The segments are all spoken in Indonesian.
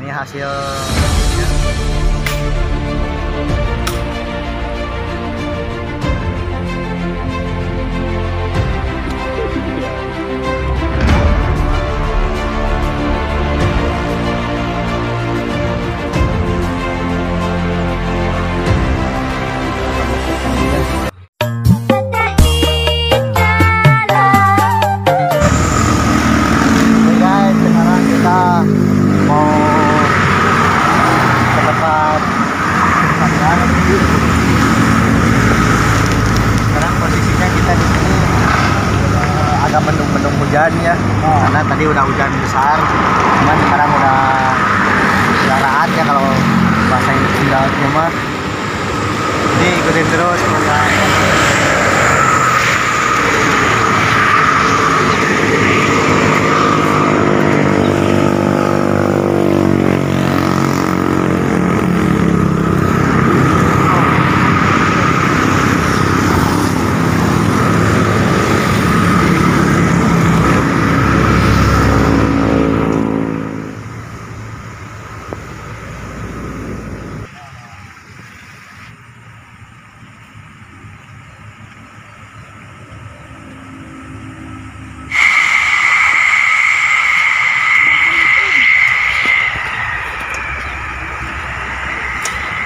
Ini hasil sekarang posisinya kita di sini agak mendung-mendung hujan ya, karena tadi udah hujan besar, cuman sekarang udah raan ya kalau bahasa Indonesianya mah. Jadi ikutin terus program.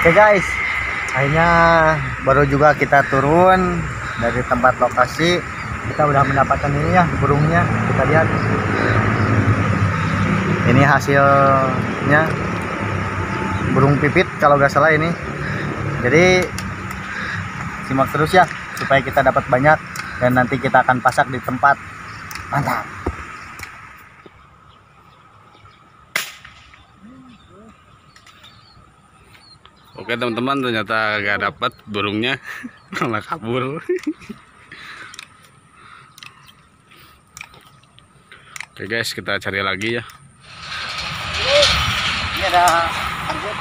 Oke guys, akhirnya baru juga kita turun dari tempat lokasi. Kita udah mendapatkan ini ya, burungnya. Kita lihat. Ini hasilnya burung pipit kalau nggak salah ini. Jadi simak terus ya, supaya kita dapat banyak dan nanti kita akan pasak di tempat. Mantap. Oke teman-teman, ternyata gak dapat burungnya malah kabur. Oke guys, kita cari lagi ya. Ini ada angkut.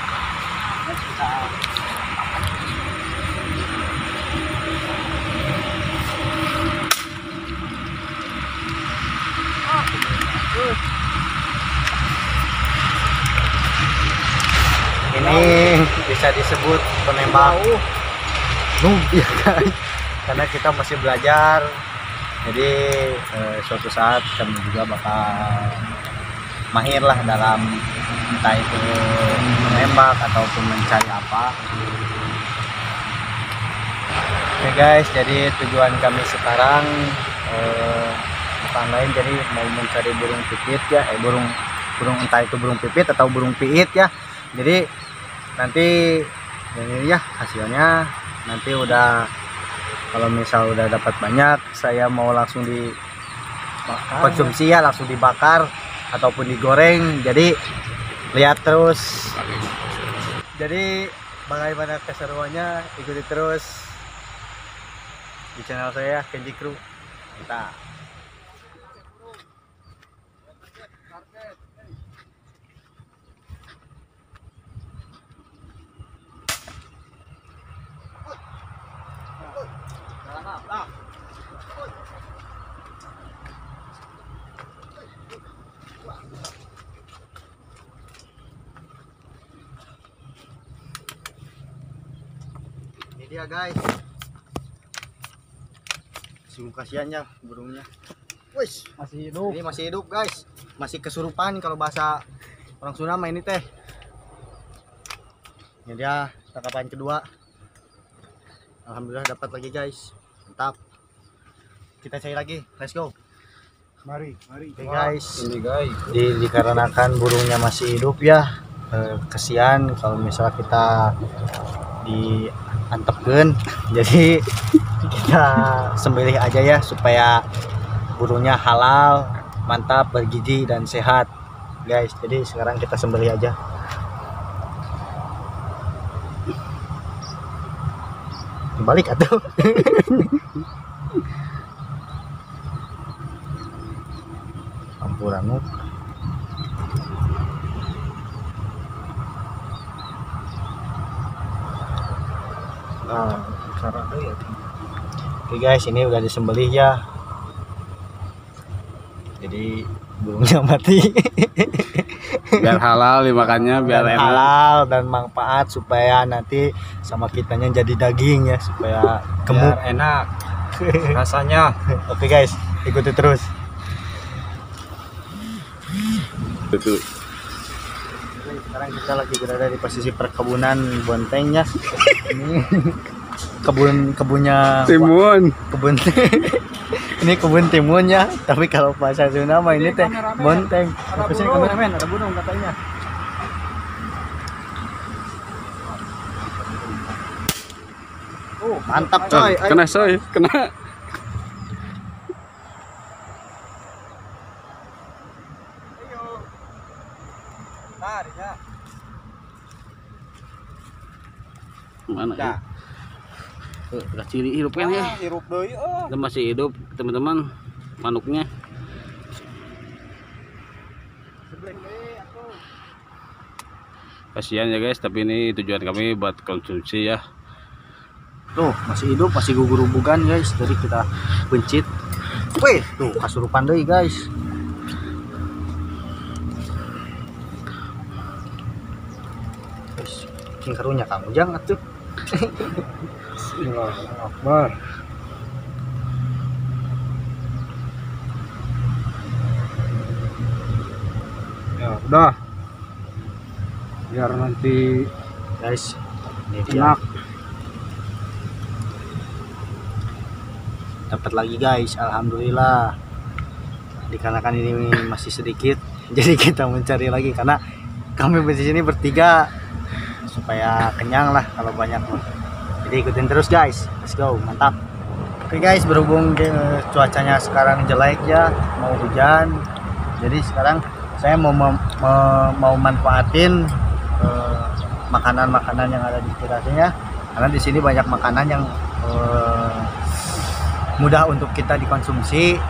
Ini bisa disebut penembak noob ya guys, karena kita masih belajar. Jadi suatu saat kami juga bakal mahir lah dalam entah itu menembak ataupun mencari apa. Oke guys, jadi tujuan kami sekarang bukan lain, jadi mau mencari burung pipit ya, burung entah itu burung pipit atau burung piit ya. Jadi nanti ini ya hasilnya, nanti udah kalau misal udah dapat banyak, saya mau langsung dikonsumsi ya, langsung dibakar ataupun digoreng. Jadi lihat terus. Jadi bagaimana keseruannya, ikuti terus di channel saya Kenji Crew. Kita ini dia guys, sungguh kasihannya burungnya. Wis, masih hidup. Ini masih hidup guys, masih kesurupan kalau bahasa orang Sunda mah ini teh. Ini dia tangkapan kedua. Alhamdulillah dapat lagi guys, mantap. Kita cari lagi, let's go. Mari. Oke guys, Ini guys, dikarenakan burungnya masih hidup ya, kesian kalau misalnya kita diantepkan. Jadi kita sembelih aja ya, supaya burungnya halal, mantap, bergizi dan sehat guys. Jadi sekarang kita sembelih aja. Balik atuh. Campuran Oke guys, ini udah disembelih ya. Jadi burungnya mati. Biar halal dimakannya, biar Dan enak. halal dan manfaat supaya nanti sama kitanya jadi daging ya, supaya gemuk enak rasanya. Oke guys, ikuti terus. Itu. Sekarang kita lagi berada di posisi perkebunan bonteng ya. Ini kebunnya Timun. kebun ini kebun timun ya, tapi kalau bahasa Sunda mah ini teh bonteng. Apa sih kameramen? Ada burung katanya. Mantap coy. Ayo. Kena soy, kena. Mana ya? Udah ciri hidup kan ya? Hirup deui Kita masih hidup teman-teman, manuknya. Kasihan ya guys, tapi ini tujuan kami buat konsumsi ya. Tuh, masih hidup, masih gugur-guguran guys. Jadi kita pencit. Wih, tuh kasurupan deui guys. Guys, cing karunya Kang Ujang atuh. Bismillahirrahmanirrahim. Ya udah, biar nanti Guys, ini dia. enak. Dapat lagi guys, alhamdulillah. Dikarenakan ini masih sedikit, jadi kita mencari lagi karena kami di sini bertiga supaya kenyang lah kalau banyak mah. Jadi ikutin terus guys, let's go, mantap. Oke guys, berhubung cuacanya sekarang jelek ya, mau hujan, jadi sekarang saya mau manfaatin makanan-makanan yang ada di sekitarnya, karena di sini banyak makanan yang mudah untuk kita dikonsumsi.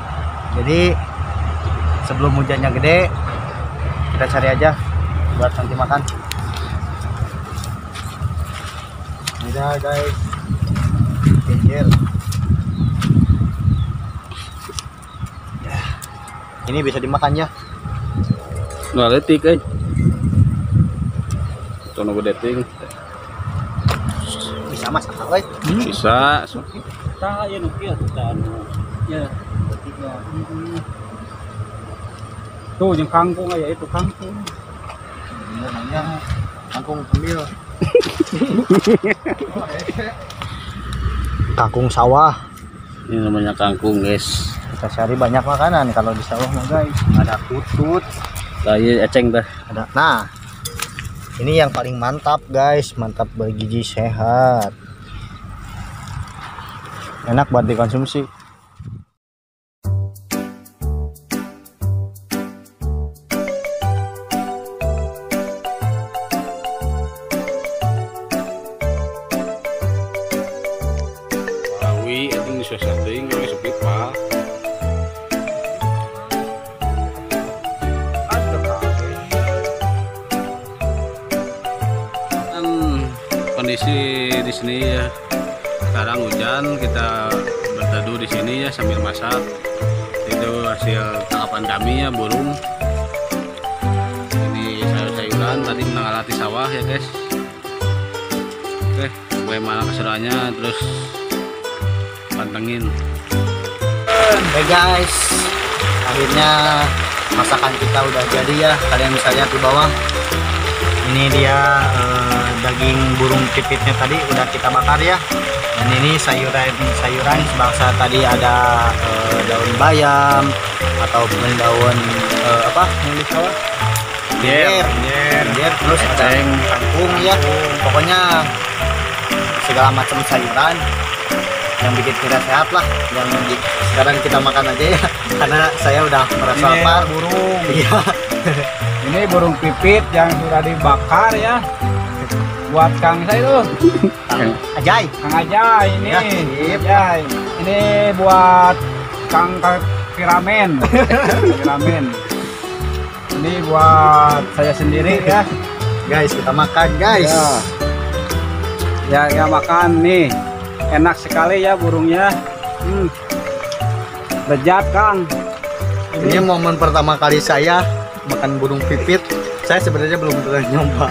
Jadi sebelum hujannya gede, kita cari aja buat nanti makan. Udah guys, pinggir. Ya, ini bisa dimakan ya. Nggak letik eh. Tuh nunggu dating. Bisa masak guys. Bisa. Kita ya nukil dan ya ketiga. Tuh yang kangkung aja itu kangkung. Namanya kangkung kemil. Kangkung sawah. Ini namanya kangkung guys. Kita cari banyak makanan kalau di sawah mah guys. Ada tutut, Kayak eceng dah. ada. Nah, ini yang paling mantap guys, mantap bergizi sehat. Enak buat dikonsumsi. Awi itu di setting kami sepi pak. Kan kondisi di sini ya. Sekarang hujan, kita berteduh di sini ya sambil masak. Itu hasil tangkapan kami ya, burung. Ini sayur-sayuran tadi menangalati sawah ya guys. Oke, bagaimana keseruannya terus pantengin. Oke guys, akhirnya masakan kita udah jadi ya. Kalian bisa lihat di bawah. Ini dia daging burung pipitnya tadi udah kita bakar ya. Dan ini sayuran sebangsa tadi ada daun bayam ataupun daun apa? Biar terus ada kangkung ya. Pokoknya segala macam sayuran yang bikin kita sehat lah, yang sekarang kita makan aja ya, karena saya udah merasa lapar. Burung. Iya. Ini burung pipit yang sudah dibakar ya. Buat Kang saya itu. Ajay. Kang Ajay ini. Ya, sip. Ajay. Ini buat Kang Piramen. Piramen. Ini buat saya sendiri ya. Guys, kita makan guys. Ya makan nih. Enak sekali ya burungnya. Lezat Kang. Ini momen pertama kali saya makan burung pipit. Saya sebenarnya belum pernah nyoba.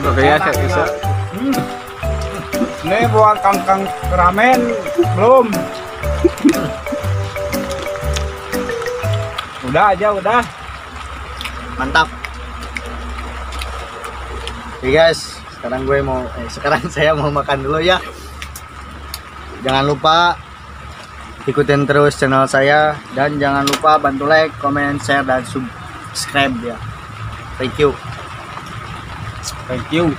Oke ya, saya bisa. Ini buat kangkang ramen belum. Udah aja udah. Mantap. Oke guys, sekarang saya mau makan dulu ya. Jangan lupa ikutin terus channel saya dan jangan lupa bantu like, comment, share dan subscribe ya. Thank you. Thank you.